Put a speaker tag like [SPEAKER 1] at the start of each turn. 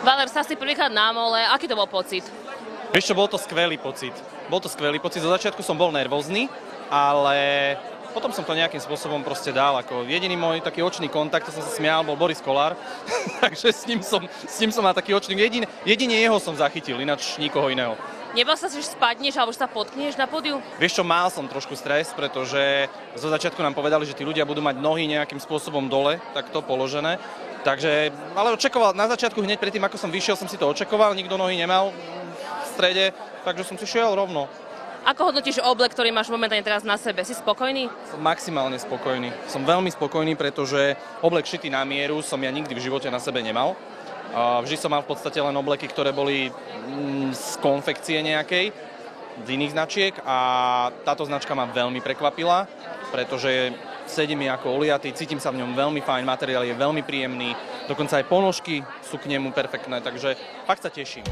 [SPEAKER 1] Valer, sa si prvýkrát na mole, aký to bol pocit?
[SPEAKER 2] Vieš čo, bol to skvelý pocit. Zo začiatku som bol nervózny, ale potom som to nejakým spôsobom proste dal. Ako jediný môj taký očný kontakt, to som sa smial, bol Boris Kolár. Takže s ním som mal taký očný. Jedine jeho som zachytil, ináč nikoho iného.
[SPEAKER 1] Nebal sa, že spadneš alebo že sa potkneš na pódiu?
[SPEAKER 2] Vieš čo, mal som trošku stres, pretože zo začiatku nám povedali, že tí ľudia budú mať nohy nejakým spôsobom dole, takto položené. Takže, ale očakoval, na začiatku hneď predtým, ako som vyšiel, som si to očakoval, nikto nohy nemal v strede, takže som si šiel rovno.
[SPEAKER 1] Ako hodnotíš oblek, ktorý máš momentálne teraz na sebe? Si spokojný?
[SPEAKER 2] Som maximálne spokojný. Som veľmi spokojný, pretože oblek šitý na mieru som ja nikdy v živote na sebe nemal. Vždy som mal v podstate len obleky, ktoré boli z konfekcie nejakej, z iných značiek a táto značka ma veľmi prekvapila, pretože sedí mi ako oliatý, cítim sa v ňom veľmi fajn, materiál je veľmi príjemný, dokonca aj ponožky sú k nemu perfektné, takže fakt sa teším.